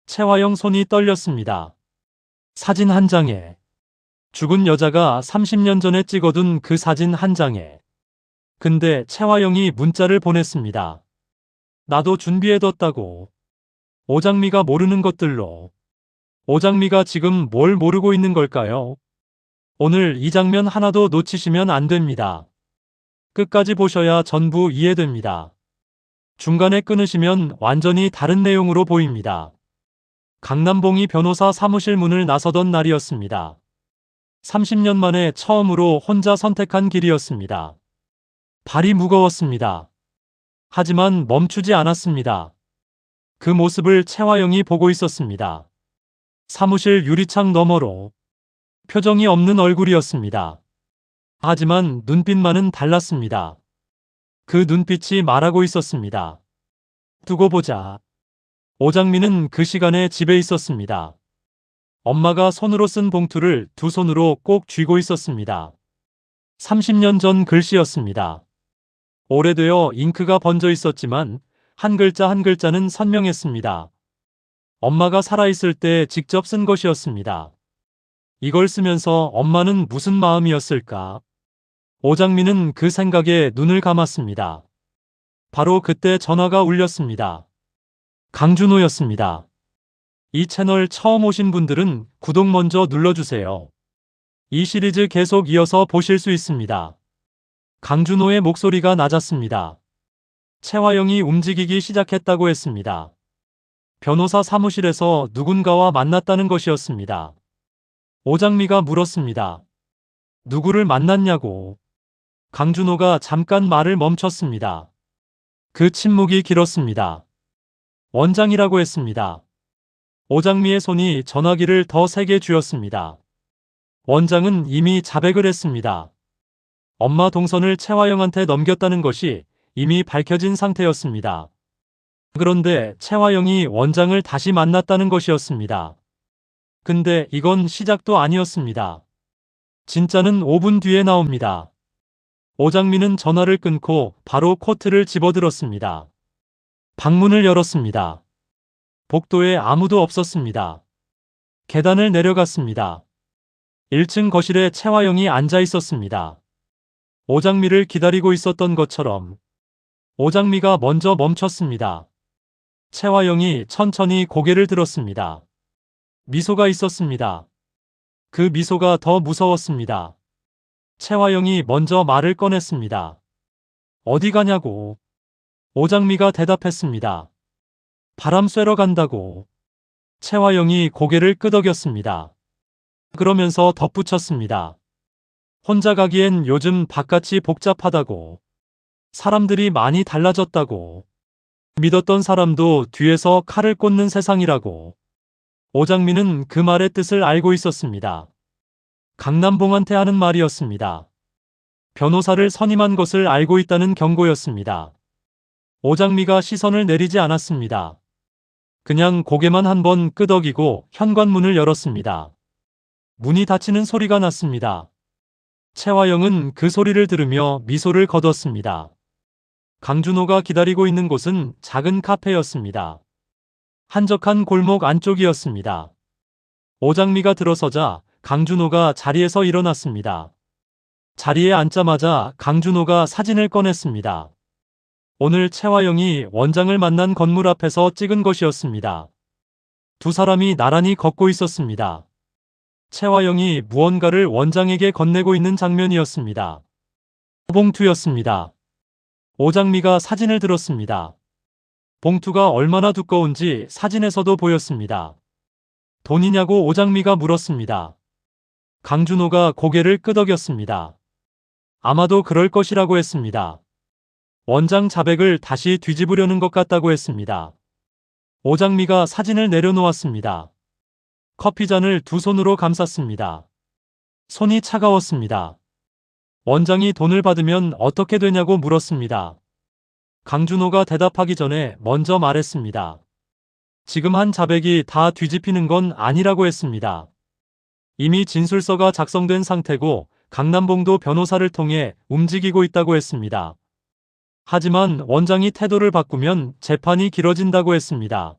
채화영 손이 떨렸습니다. 사진 한 장에 죽은 여자가 30년 전에 찍어둔 그 사진 한 장에. 근데 채화영이 문자를 보냈습니다. 나도 준비해뒀다고. 오장미가 모르는 것들로. 오장미가 지금 뭘 모르고 있는 걸까요? 오늘 이 장면 하나도 놓치시면 안 됩니다. 끝까지 보셔야 전부 이해됩니다. 중간에 끊으시면 완전히 다른 내용으로 보입니다. 강남봉이 변호사 사무실 문을 나서던 날이었습니다. 30년 만에 처음으로 혼자 선택한 길이었습니다. 발이 무거웠습니다. 하지만 멈추지 않았습니다. 그 모습을 채화영이 보고 있었습니다. 사무실 유리창 너머로 표정이 없는 얼굴이었습니다. 하지만 눈빛만은 달랐습니다. 그 눈빛이 말하고 있었습니다. 두고 보자. 오장미는 그 시간에 집에 있었습니다. 엄마가 손으로 쓴 봉투를 두 손으로 꼭 쥐고 있었습니다. 30년 전 글씨였습니다. 오래되어 잉크가 번져 있었지만 한 글자 한 글자는 선명했습니다. 엄마가 살아있을 때 직접 쓴 것이었습니다. 이걸 쓰면서 엄마는 무슨 마음이었을까? 오장미는 그 생각에 눈을 감았습니다. 바로 그때 전화가 울렸습니다. 강준호였습니다. 이 채널 처음 오신 분들은 구독 먼저 눌러주세요. 이 시리즈 계속 이어서 보실 수 있습니다. 강준호의 목소리가 낮았습니다. 채화영이 움직이기 시작했다고 했습니다. 변호사 사무실에서 누군가와 만났다는 것이었습니다. 오장미가 물었습니다. 누구를 만났냐고. 강준호가 잠깐 말을 멈췄습니다. 그 침묵이 길었습니다. 원장이라고 했습니다. 오장미의 손이 전화기를 더 세게 쥐었습니다. 원장은 이미 자백을 했습니다. 엄마 동선을 채화영한테 넘겼다는 것이 이미 밝혀진 상태였습니다. 그런데 채화영이 원장을 다시 만났다는 것이었습니다. 근데 이건 시작도 아니었습니다. 진짜는 5분 뒤에 나옵니다. 오장미는 전화를 끊고 바로 코트를 집어들었습니다. 방문을 열었습니다. 복도에 아무도 없었습니다. 계단을 내려갔습니다. 1층 거실에 채화영이 앉아 있었습니다. 오장미를 기다리고 있었던 것처럼. 오장미가 먼저 멈췄습니다. 채화영이 천천히 고개를 들었습니다. 미소가 있었습니다. 그 미소가 더 무서웠습니다. 채화영이 먼저 말을 꺼냈습니다. 어디 가냐고. 오장미가 대답했습니다. 바람 쐬러 간다고. 채화영이 고개를 끄덕였습니다. 그러면서 덧붙였습니다. 혼자 가기엔 요즘 바깥이 복잡하다고. 사람들이 많이 달라졌다고. 믿었던 사람도 뒤에서 칼을 꽂는 세상이라고. 오장미는 그 말의 뜻을 알고 있었습니다. 강남봉한테 하는 말이었습니다. 변호사를 선임한 것을 알고 있다는 경고였습니다. 오장미가 시선을 내리지 않았습니다. 그냥 고개만 한번 끄덕이고 현관문을 열었습니다. 문이 닫히는 소리가 났습니다. 채화영은 그 소리를 들으며 미소를 거뒀습니다. 강준호가 기다리고 있는 곳은 작은 카페였습니다. 한적한 골목 안쪽이었습니다. 오장미가 들어서자 강준호가 자리에서 일어났습니다. 자리에 앉자마자 강준호가 사진을 꺼냈습니다. 오늘 채화영이 원장을 만난 건물 앞에서 찍은 것이었습니다. 두 사람이 나란히 걷고 있었습니다. 채화영이 무언가를 원장에게 건네고 있는 장면이었습니다. 봉투였습니다. 오장미가 사진을 들었습니다. 봉투가 얼마나 두꺼운지 사진에서도 보였습니다. 돈이냐고 오장미가 물었습니다. 강준호가 고개를 끄덕였습니다. 아마도 그럴 것이라고 했습니다. 원장 자백을 다시 뒤집으려는 것 같다고 했습니다. 오장미가 사진을 내려놓았습니다. 커피잔을 두 손으로 감쌌습니다. 손이 차가웠습니다. 원장이 돈을 받으면 어떻게 되냐고 물었습니다. 강준호가 대답하기 전에 먼저 말했습니다. 지금 한 자백이 다 뒤집히는 건 아니라고 했습니다. 이미 진술서가 작성된 상태고 강남봉도 변호사를 통해 움직이고 있다고 했습니다. 하지만 원장이 태도를 바꾸면 재판이 길어진다고 했습니다.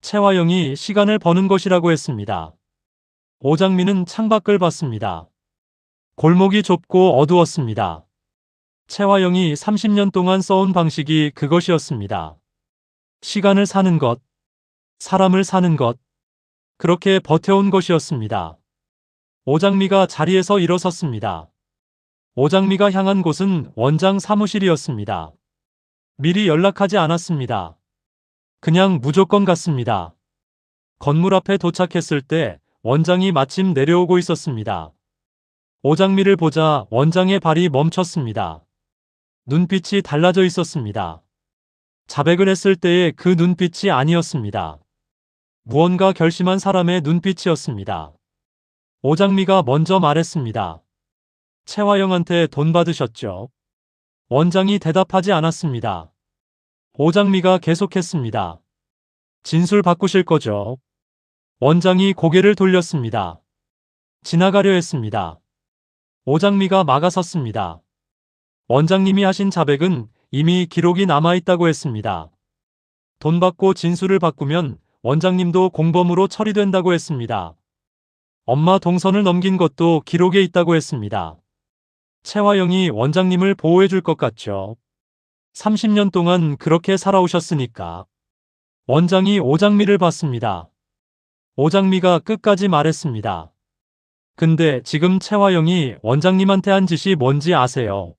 최화영이 시간을 버는 것이라고 했습니다. 오장미는 창밖을 봤습니다. 골목이 좁고 어두웠습니다. 최화영이 30년 동안 써온 방식이 그것이었습니다. 시간을 사는 것, 사람을 사는 것, 그렇게 버텨온 것이었습니다. 오장미가 자리에서 일어섰습니다. 오장미가 향한 곳은 원장 사무실이었습니다. 미리 연락하지 않았습니다. 그냥 무조건 갔습니다. 건물 앞에 도착했을 때 원장이 마침 내려오고 있었습니다. 오장미를 보자 원장의 발이 멈췄습니다. 눈빛이 달라져 있었습니다. 자백을 했을 때의 그 눈빛이 아니었습니다. 무언가 결심한 사람의 눈빛이었습니다. 오장미가 먼저 말했습니다. 최화영한테 돈 받으셨죠? 원장이 대답하지 않았습니다. 오장미가 계속했습니다. 진술 바꾸실 거죠? 원장이 고개를 돌렸습니다. 지나가려 했습니다. 오장미가 막아섰습니다. 원장님이 하신 자백은 이미 기록이 남아있다고 했습니다. 돈 받고 진술을 바꾸면 원장님도 공범으로 처리된다고 했습니다. 엄마 동선을 넘긴 것도 기록에 있다고 했습니다. 최화영이 원장님을 보호해 줄 것 같죠? 30년 동안 그렇게 살아오셨으니까. 원장이 오장미를 봤습니다. 오장미가 끝까지 말했습니다. 근데 지금 최화영이 원장님한테 한 짓이 뭔지 아세요?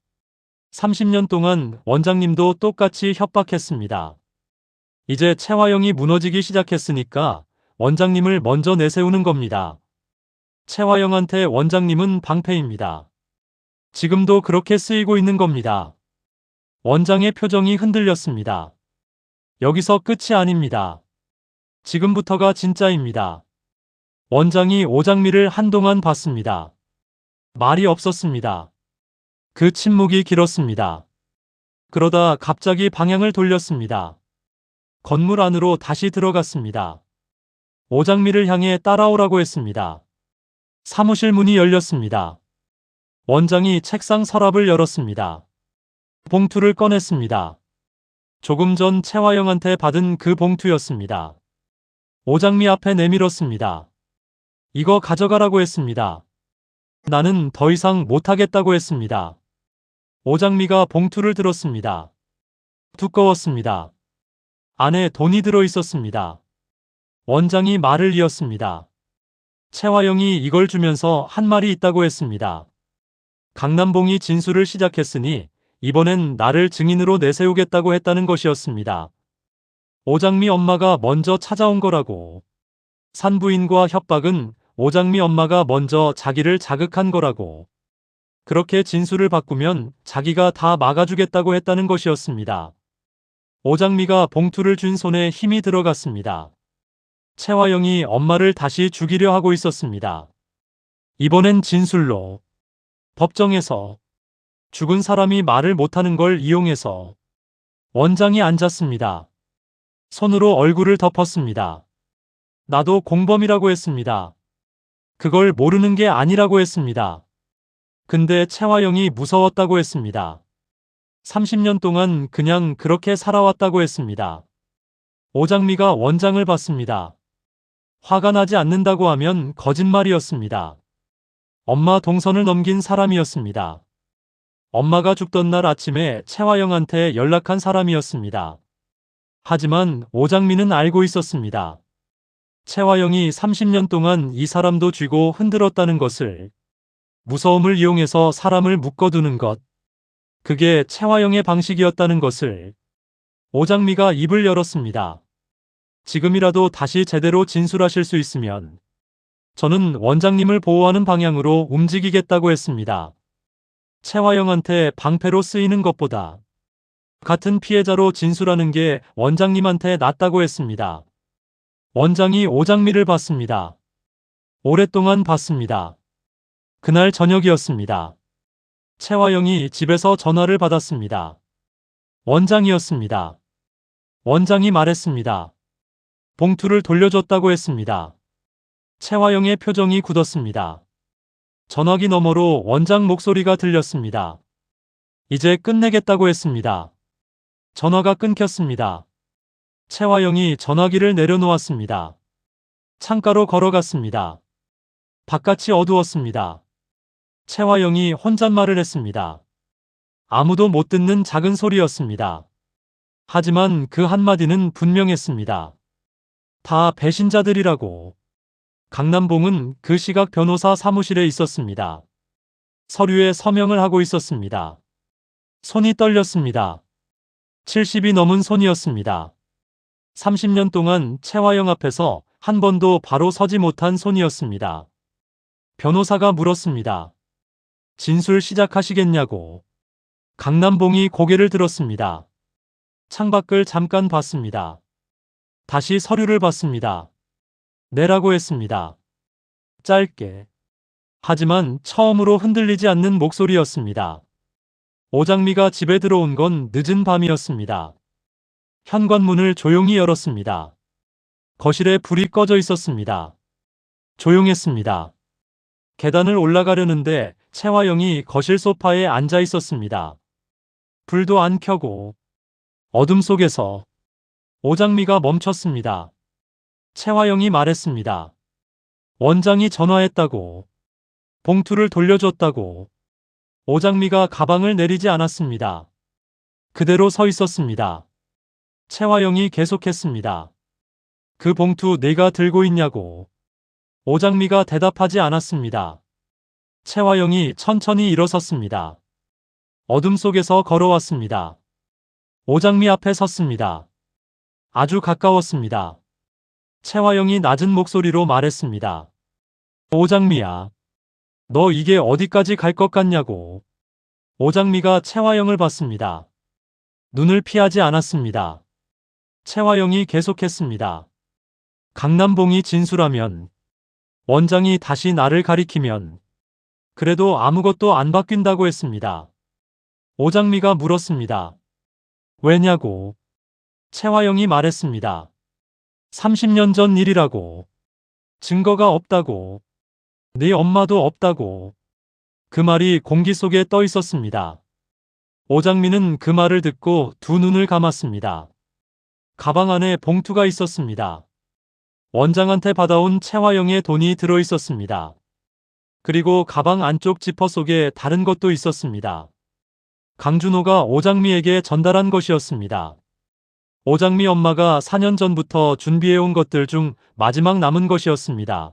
30년 동안 원장님도 똑같이 협박했습니다. 이제 최화영이 무너지기 시작했으니까 원장님을 먼저 내세우는 겁니다. 최화영한테 원장님은 방패입니다. 지금도 그렇게 쓰이고 있는 겁니다. 원장의 표정이 흔들렸습니다. 여기서 끝이 아닙니다. 지금부터가 진짜입니다. 원장이 오장미를 한동안 봤습니다. 말이 없었습니다. 그 침묵이 길었습니다. 그러다 갑자기 방향을 돌렸습니다. 건물 안으로 다시 들어갔습니다. 오장미를 향해 따라오라고 했습니다. 사무실 문이 열렸습니다. 원장이 책상 서랍을 열었습니다. 봉투를 꺼냈습니다. 조금 전 최화영한테 받은 그 봉투였습니다. 오장미 앞에 내밀었습니다. 이거 가져가라고 했습니다. 나는 더 이상 못하겠다고 했습니다. 오장미가 봉투를 들었습니다. 두꺼웠습니다. 안에 돈이 들어 있었습니다. 원장이 말을 이었습니다. 최화영이 이걸 주면서 한 말이 있다고 했습니다. 강남봉이 진술을 시작했으니 이번엔 나를 증인으로 내세우겠다고 했다는 것이었습니다. 오장미 엄마가 먼저 찾아온 거라고. 산부인과 협박은 오장미 엄마가 먼저 자기를 자극한 거라고. 그렇게 진술을 바꾸면 자기가 다 막아주겠다고 했다는 것이었습니다. 오장미가 봉투를 쥔 손에 힘이 들어갔습니다. 최화영이 엄마를 다시 죽이려 하고 있었습니다. 이번엔 진술로. 법정에서. 죽은 사람이 말을 못하는 걸 이용해서. 원장이 앉았습니다. 손으로 얼굴을 덮었습니다. 나도 공범이라고 했습니다. 그걸 모르는 게 아니라고 했습니다. 근데 최화영이 무서웠다고 했습니다. 30년 동안 그냥 그렇게 살아왔다고 했습니다. 오장미가 원장을 봤습니다. 화가 나지 않는다고 하면 거짓말이었습니다. 엄마 동선을 넘긴 사람이었습니다. 엄마가 죽던 날 아침에 최화영한테 연락한 사람이었습니다. 하지만 오장미는 알고 있었습니다. 최화영이 30년 동안 이 사람도 쥐고 흔들었다는 것을. 무서움을 이용해서 사람을 묶어두는 것. 그게 최화영의 방식이었다는 것을. 오장미가 입을 열었습니다. 지금이라도 다시 제대로 진술하실 수 있으면 저는 원장님을 보호하는 방향으로 움직이겠다고 했습니다. 최화영한테 방패로 쓰이는 것보다 같은 피해자로 진술하는 게 원장님한테 낫다고 했습니다. 원장이 오장미를 봤습니다. 오랫동안 봤습니다. 그날 저녁이었습니다. 최화영이 집에서 전화를 받았습니다. 원장이었습니다. 원장이 말했습니다. 봉투를 돌려줬다고 했습니다. 최화영의 표정이 굳었습니다. 전화기 너머로 원장 목소리가 들렸습니다. 이제 끝내겠다고 했습니다. 전화가 끊겼습니다. 채화영이 전화기를 내려놓았습니다. 창가로 걸어갔습니다. 바깥이 어두웠습니다. 채화영이 혼잣말을 했습니다. 아무도 못 듣는 작은 소리였습니다. 하지만 그 한마디는 분명했습니다. 다 배신자들이라고. 강남봉은 그 시각 변호사 사무실에 있었습니다. 서류에 서명을 하고 있었습니다. 손이 떨렸습니다. 70이 넘은 손이었습니다. 30년 동안 채화영 앞에서 한 번도 바로 서지 못한 손이었습니다. 변호사가 물었습니다. 진술 시작하시겠냐고. 강남봉이 고개를 들었습니다. 창밖을 잠깐 봤습니다. 다시 서류를 봤습니다. 내라고 했습니다. 짧게. 하지만 처음으로 흔들리지 않는 목소리였습니다. 오장미가 집에 들어온 건 늦은 밤이었습니다. 현관문을 조용히 열었습니다. 거실에 불이 꺼져 있었습니다. 조용했습니다. 계단을 올라가려는데 채화영이 거실 소파에 앉아 있었습니다. 불도 안 켜고 어둠 속에서 오장미가 멈췄습니다. 채화영이 말했습니다. 원장이 전화했다고. 봉투를 돌려줬다고. 오장미가 가방을 내리지 않았습니다. 그대로 서 있었습니다. 채화영이 계속했습니다. 그 봉투 내가 들고 있냐고. 오장미가 대답하지 않았습니다. 채화영이 천천히 일어섰습니다. 어둠 속에서 걸어왔습니다. 오장미 앞에 섰습니다. 아주 가까웠습니다. 채화영이 낮은 목소리로 말했습니다. 오장미야. 너 이게 어디까지 갈 것 같냐고. 오장미가 채화영을 봤습니다. 눈을 피하지 않았습니다. 채화영이 계속했습니다. 강남봉이 진술하면, 원장이 다시 나를 가리키면, 그래도 아무것도 안 바뀐다고 했습니다. 오장미가 물었습니다. 왜냐고. 채화영이 말했습니다. 30년 전 일이라고. 증거가 없다고. 네 엄마도 없다고. 그 말이 공기 속에 떠 있었습니다. 오장미는 그 말을 듣고 두 눈을 감았습니다. 가방 안에 봉투가 있었습니다. 원장한테 받아온 채화영의 돈이 들어 있었습니다. 그리고 가방 안쪽 지퍼 속에 다른 것도 있었습니다. 강준호가 오장미에게 전달한 것이었습니다. 오장미 엄마가 4년 전부터 준비해온 것들 중 마지막 남은 것이었습니다.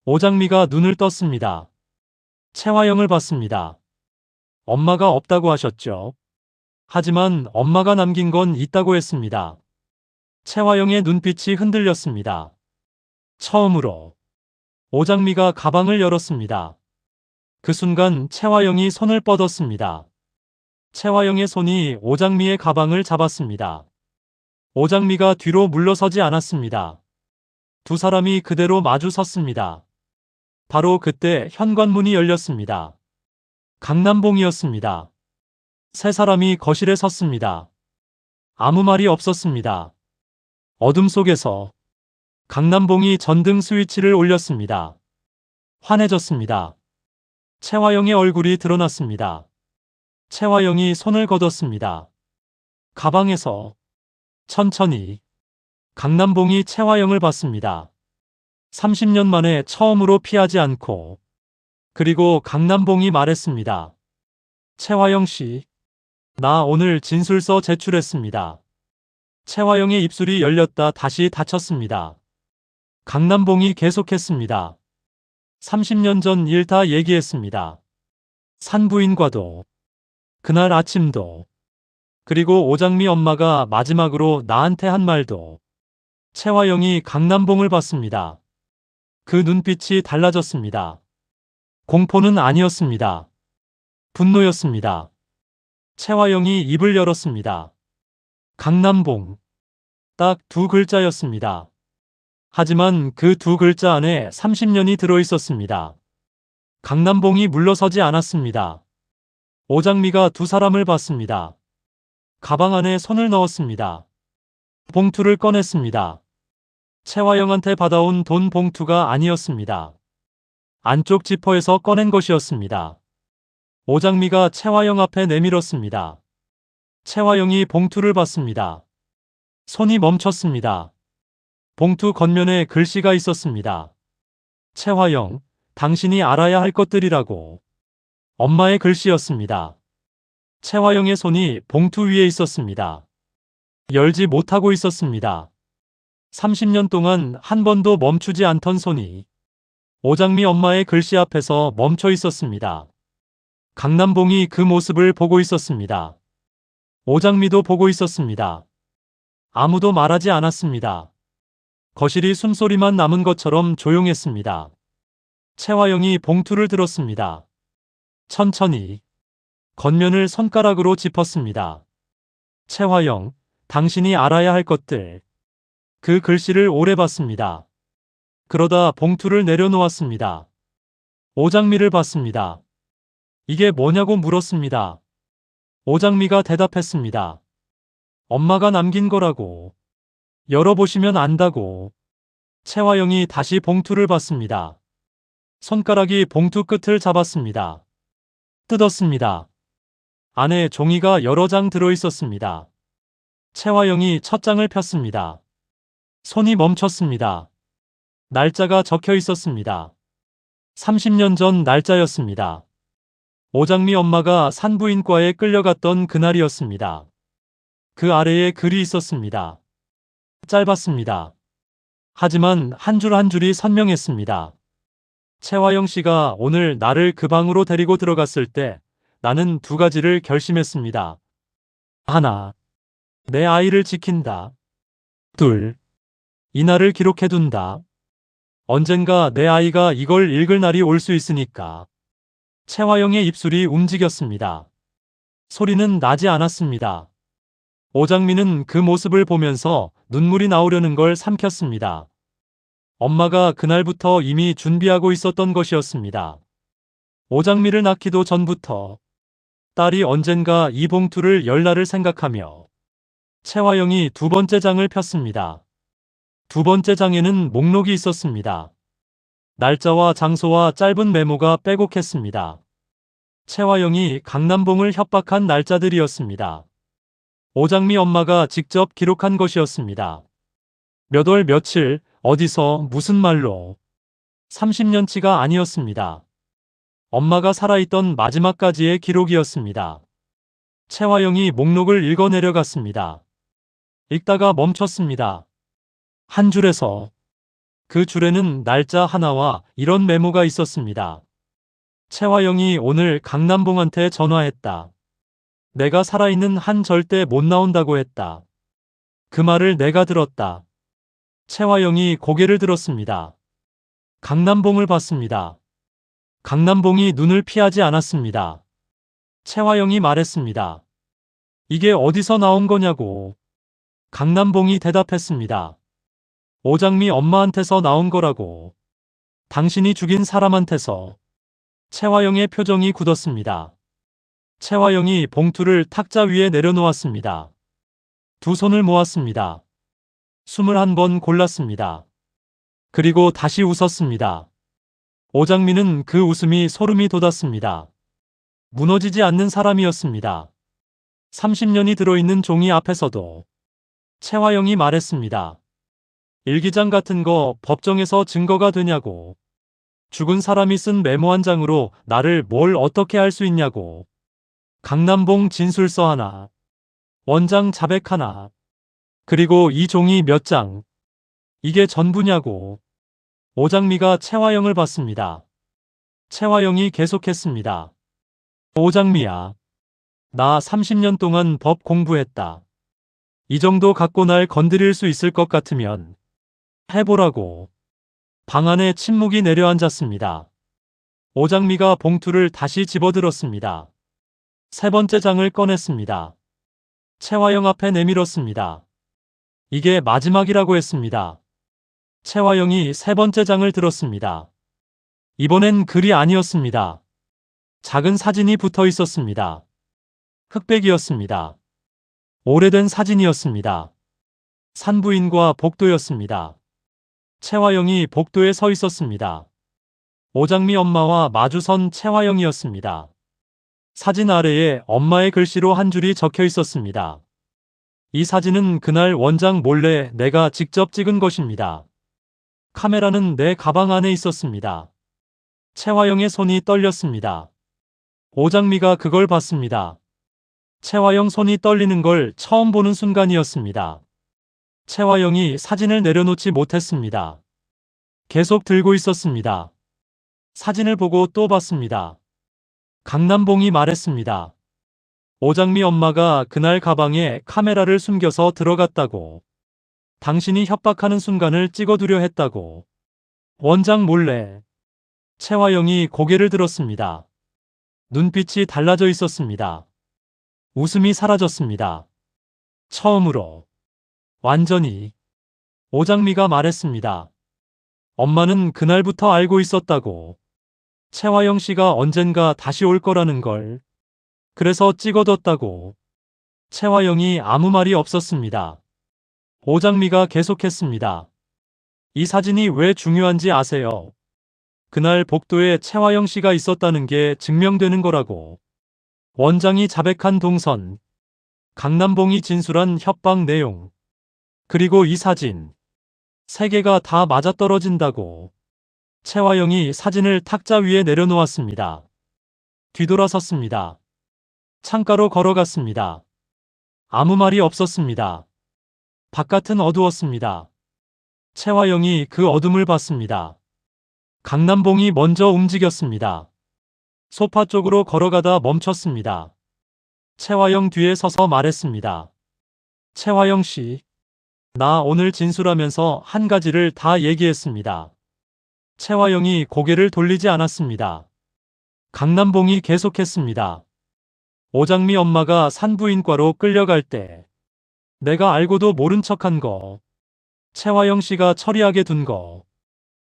오장미가 눈을 떴습니다. 채화영을 봤습니다. 엄마가 없다고 하셨죠? 하지만 엄마가 남긴 건 있다고 했습니다. 채화영의 눈빛이 흔들렸습니다. 처음으로 오장미가 가방을 열었습니다. 그 순간 채화영이 손을 뻗었습니다. 채화영의 손이 오장미의 가방을 잡았습니다. 오장미가 뒤로 물러서지 않았습니다. 두 사람이 그대로 마주 섰습니다. 바로 그때 현관문이 열렸습니다. 강남봉이었습니다. 세 사람이 거실에 섰습니다. 아무 말이 없었습니다. 어둠 속에서 강남봉이 전등 스위치를 올렸습니다. 환해졌습니다. 채화영의 얼굴이 드러났습니다. 채화영이 손을 걷었습니다. 가방에서 천천히 강남봉이 채화영을 봤습니다. 30년 만에 처음으로 피하지 않고. 그리고 강남봉이 말했습니다. 채화영 씨, 나 오늘 진술서 제출했습니다. 채화영의 입술이 열렸다 다시 닫혔습니다. 강남봉이 계속했습니다. 30년 전 일 다 얘기했습니다. 산부인과도, 그날 아침도, 그리고 오장미 엄마가 마지막으로 나한테 한 말도. 채화영이 강남봉을 봤습니다. 그 눈빛이 달라졌습니다. 공포는 아니었습니다. 분노였습니다. 채화영이 입을 열었습니다. 강남봉. 딱 두 글자였습니다. 하지만 그 두 글자 안에 30년이 들어있었습니다. 강남봉이 물러서지 않았습니다. 오장미가 두 사람을 봤습니다. 가방 안에 손을 넣었습니다. 봉투를 꺼냈습니다. 채화영한테 받아온 돈 봉투가 아니었습니다. 안쪽 지퍼에서 꺼낸 것이었습니다. 오장미가 채화영 앞에 내밀었습니다. 채화영이 봉투를 받습니다. 손이 멈췄습니다. 봉투 겉면에 글씨가 있었습니다. 채화영, 당신이 알아야 할 것들이라고. 엄마의 글씨였습니다. 채화영의 손이 봉투 위에 있었습니다. 열지 못하고 있었습니다. 30년 동안 한 번도 멈추지 않던 손이 오장미 엄마의 글씨 앞에서 멈춰 있었습니다. 강남봉이 그 모습을 보고 있었습니다. 오장미도 보고 있었습니다. 아무도 말하지 않았습니다. 거실이 숨소리만 남은 것처럼 조용했습니다. 채화영이 봉투를 들었습니다. 천천히 겉면을 손가락으로 짚었습니다. 채화영, 당신이 알아야 할 것들. 그 글씨를 오래 봤습니다. 그러다 봉투를 내려놓았습니다. 오장미를 봤습니다. 이게 뭐냐고 물었습니다. 오장미가 대답했습니다. 엄마가 남긴 거라고. 열어보시면 안다고. 채화영이 다시 봉투를 봤습니다. 손가락이 봉투 끝을 잡았습니다. 뜯었습니다. 안에 종이가 여러 장 들어있었습니다. 채화영이 첫 장을 폈습니다. 손이 멈췄습니다. 날짜가 적혀 있었습니다. 30년 전 날짜였습니다. 오장미 엄마가 산부인과에 끌려갔던 그날이었습니다. 그 아래에 글이 있었습니다. 짧았습니다. 하지만 한 줄 한 줄이 선명했습니다. 채화영 씨가 오늘 나를 그 방으로 데리고 들어갔을 때 나는 두 가지를 결심했습니다. 하나, 내 아이를 지킨다. 둘, 이날을 기록해둔다. 언젠가 내 아이가 이걸 읽을 날이 올 수 있으니까. 채화영의 입술이 움직였습니다. 소리는 나지 않았습니다. 오장미는 그 모습을 보면서 눈물이 나오려는 걸 삼켰습니다. 엄마가 그날부터 이미 준비하고 있었던 것이었습니다. 오장미를 낳기도 전부터 딸이 언젠가 이 봉투를 열 날을 생각하며 채화영이 두 번째 장을 폈습니다. 두 번째 장에는 목록이 있었습니다. 날짜와 장소와 짧은 메모가 빼곡했습니다. 채화영이 강남봉을 협박한 날짜들이었습니다. 오장미 엄마가 직접 기록한 것이었습니다. 몇 월 며칠, 어디서, 무슨 말로. 30년치가 아니었습니다. 엄마가 살아있던 마지막까지의 기록이었습니다. 채화영이 목록을 읽어 내려갔습니다. 읽다가 멈췄습니다. 한 줄에서. 그 줄에는 날짜 하나와 이런 메모가 있었습니다. 채화영이 오늘 강남봉한테 전화했다. 내가 살아있는 한 절대 못 나온다고 했다. 그 말을 내가 들었다. 채화영이 고개를 들었습니다. 강남봉을 봤습니다. 강남봉이 눈을 피하지 않았습니다. 채화영이 말했습니다. 이게 어디서 나온 거냐고. 강남봉이 대답했습니다. 오장미 엄마한테서 나온 거라고. 당신이 죽인 사람한테서. 채화영의 표정이 굳었습니다. 채화영이 봉투를 탁자 위에 내려놓았습니다. 두 손을 모았습니다. 21번 골랐습니다. 그리고 다시 웃었습니다. 오장미는 그 웃음이 소름이 돋았습니다. 무너지지 않는 사람이었습니다. 30년이 들어있는 종이 앞에서도. 채화영이 말했습니다. 일기장 같은 거 법정에서 증거가 되냐고. 죽은 사람이 쓴 메모 한 장으로 나를 뭘 어떻게 할 수 있냐고. 강남봉 진술서 하나. 원장 자백 하나. 그리고 이 종이 몇 장. 이게 전부냐고. 오장미가 채화영을 봤습니다. 채화영이 계속했습니다. 오장미야. 나 30년 동안 법 공부했다. 이 정도 갖고 날 건드릴 수 있을 것 같으면 해보라고. 방 안에 침묵이 내려앉았습니다. 오장미가 봉투를 다시 집어들었습니다. 세 번째 장을 꺼냈습니다. 채화영 앞에 내밀었습니다. 이게 마지막이라고 했습니다. 채화영이 세 번째 장을 들었습니다. 이번엔 글이 아니었습니다. 작은 사진이 붙어 있었습니다. 흑백이었습니다. 오래된 사진이었습니다. 산부인과 복도였습니다. 채화영이 복도에 서 있었습니다. 오장미 엄마와 마주선 채화영이었습니다. 사진 아래에 엄마의 글씨로 한 줄이 적혀 있었습니다. 이 사진은 그날 원장 몰래 내가 직접 찍은 것입니다. 카메라는 내 가방 안에 있었습니다. 최화영의 손이 떨렸습니다. 오장미가 그걸 봤습니다. 최화영 손이 떨리는 걸 처음 보는 순간이었습니다. 최화영이 사진을 내려놓지 못했습니다. 계속 들고 있었습니다. 사진을 보고 또 봤습니다. 강남봉이 말했습니다. 오장미 엄마가 그날 가방에 카메라를 숨겨서 들어갔다고. 당신이 협박하는 순간을 찍어두려 했다고. 원장 몰래. 최화영이 고개를 들었습니다. 눈빛이 달라져 있었습니다. 웃음이 사라졌습니다. 처음으로. 완전히. 오장미가 말했습니다. 엄마는 그날부터 알고 있었다고. 최화영 씨가 언젠가 다시 올 거라는 걸. 그래서 찍어뒀다고. 최화영이 아무 말이 없었습니다. 오장미가 계속했습니다. 이 사진이 왜 중요한지 아세요? 그날 복도에 최화영 씨가 있었다는 게 증명되는 거라고. 원장이 자백한 동선, 강남봉이 진술한 협박 내용, 그리고 이 사진. 세 개가 다 맞아떨어진다고. 최화영이 사진을 탁자 위에 내려놓았습니다. 뒤돌아섰습니다. 창가로 걸어갔습니다. 아무 말이 없었습니다. 바깥은 어두웠습니다. 최화영이 그 어둠을 봤습니다. 강남봉이 먼저 움직였습니다. 소파 쪽으로 걸어가다 멈췄습니다. 최화영 뒤에 서서 말했습니다. 최화영 씨, 나 오늘 진술하면서 한 가지를 다 얘기했습니다. 최화영이 고개를 돌리지 않았습니다. 강남봉이 계속했습니다. 오장미 엄마가 산부인과로 끌려갈 때 내가 알고도 모른 척한 거, 최화영 씨가 처리하게 둔 거,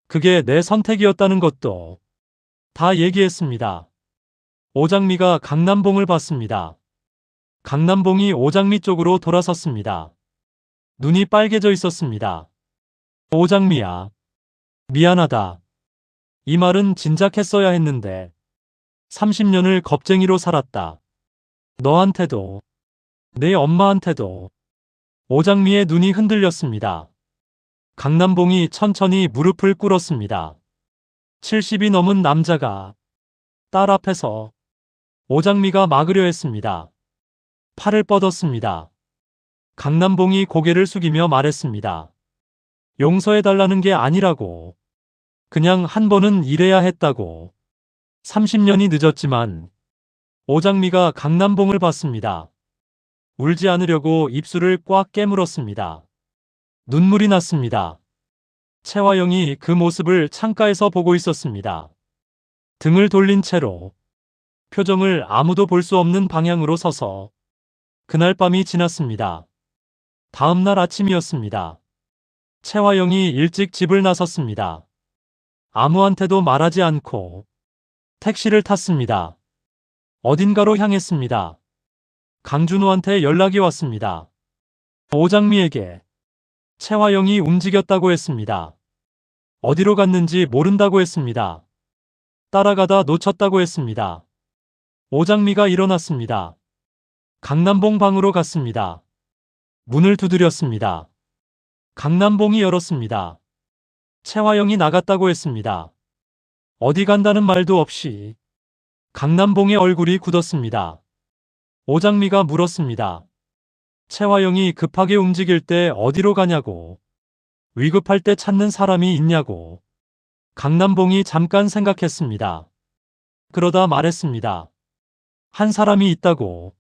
그게 내 선택이었다는 것도 다 얘기했습니다. 오장미가 강남봉을 봤습니다. 강남봉이 오장미 쪽으로 돌아섰습니다. 눈이 빨개져 있었습니다. 오장미야. 미안하다. 이 말은 진작했어야 했는데 30년을 겁쟁이로 살았다. 너한테도 내 엄마한테도. 오장미의 눈이 흔들렸습니다. 강남봉이 천천히 무릎을 꿇었습니다. 70이 넘은 남자가 딸 앞에서. 오장미가 막으려 했습니다. 팔을 뻗었습니다. 강남봉이 고개를 숙이며 말했습니다. 용서해달라는 게 아니라고. 그냥 한 번은 이래야 했다고. 30년이 늦었지만. 오장미가 강남봉을 봤습니다. 울지 않으려고 입술을 꽉 깨물었습니다. 눈물이 났습니다. 최화영이 그 모습을 창가에서 보고 있었습니다. 등을 돌린 채로. 표정을 아무도 볼 수 없는 방향으로 서서. 그날 밤이 지났습니다. 다음 날 아침이었습니다. 최화영이 일찍 집을 나섰습니다. 아무한테도 말하지 않고 택시를 탔습니다. 어딘가로 향했습니다. 강준호한테 연락이 왔습니다. 오장미에게 최화영이 움직였다고 했습니다. 어디로 갔는지 모른다고 했습니다. 따라가다 놓쳤다고 했습니다. 오장미가 일어났습니다. 강남봉 방으로 갔습니다. 문을 두드렸습니다. 강남봉이 열었습니다. 최화영이 나갔다고 했습니다. 어디 간다는 말도 없이. 강남봉의 얼굴이 굳었습니다. 오장미가 물었습니다. 최화영이 급하게 움직일 때 어디로 가냐고. 위급할 때 찾는 사람이 있냐고. 강남봉이 잠깐 생각했습니다. 그러다 말했습니다. 한 사람이 있다고.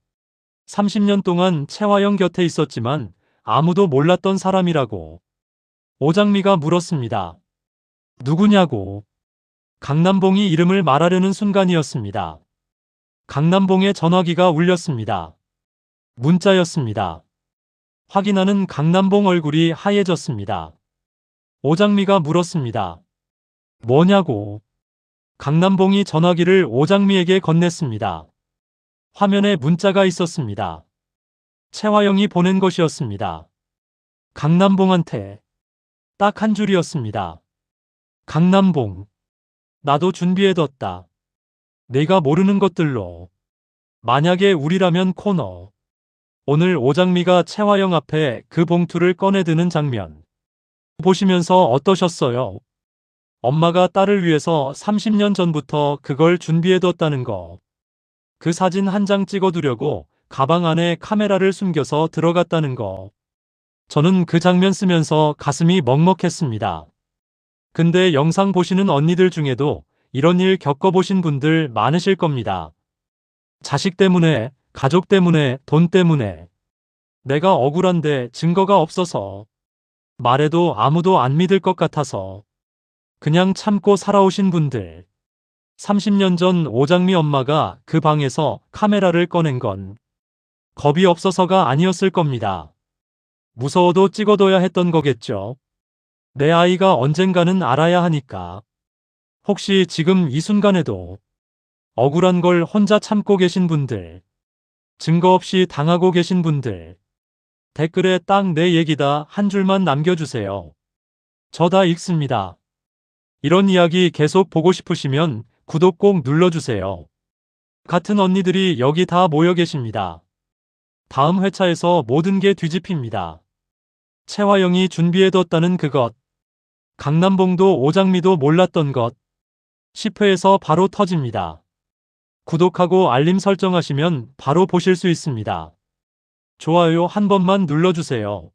30년 동안 최화영 곁에 있었지만 아무도 몰랐던 사람이라고. 오장미가 물었습니다. 누구냐고. 강남봉이 이름을 말하려는 순간이었습니다. 강남봉의 전화기가 울렸습니다. 문자였습니다. 확인하는 강남봉 얼굴이 하얘졌습니다. 오장미가 물었습니다. 뭐냐고. 강남봉이 전화기를 오장미에게 건넸습니다. 화면에 문자가 있었습니다. 최화영이 보낸 것이었습니다. 강남봉한테. 딱 한 줄이었습니다. 강남봉. 나도 준비해뒀다. 내가 모르는 것들로. 만약에 우리라면 코너. 오늘 오장미가 채화영 앞에 그 봉투를 꺼내드는 장면 보시면서 어떠셨어요? 엄마가 딸을 위해서 30년 전부터 그걸 준비해뒀다는 거. 그 사진 한 장 찍어두려고 가방 안에 카메라를 숨겨서 들어갔다는 거. 저는 그 장면 쓰면서 가슴이 먹먹했습니다. 근데 영상 보시는 언니들 중에도 이런 일 겪어보신 분들 많으실 겁니다. 자식 때문에, 가족 때문에, 돈 때문에. 내가 억울한데 증거가 없어서. 말해도 아무도 안 믿을 것 같아서. 그냥 참고 살아오신 분들. 30년 전 오장미 엄마가 그 방에서 카메라를 꺼낸 건 겁이 없어서가 아니었을 겁니다. 무서워도 찍어둬야 했던 거겠죠. 내 아이가 언젠가는 알아야 하니까. 혹시 지금 이 순간에도 억울한 걸 혼자 참고 계신 분들, 증거 없이 당하고 계신 분들, 댓글에 딱 내 얘기다 한 줄만 남겨주세요. 저 다 읽습니다. 이런 이야기 계속 보고 싶으시면 구독 꼭 눌러주세요. 같은 언니들이 여기 다 모여 계십니다. 다음 회차에서 모든 게 뒤집힙니다. 채화영이 준비해뒀다는 그것. 강남봉도 오장미도 몰랐던 것. 10회에서 바로 터집니다. 구독하고 알림 설정하시면 바로 보실 수 있습니다. 좋아요 한 번만 눌러주세요.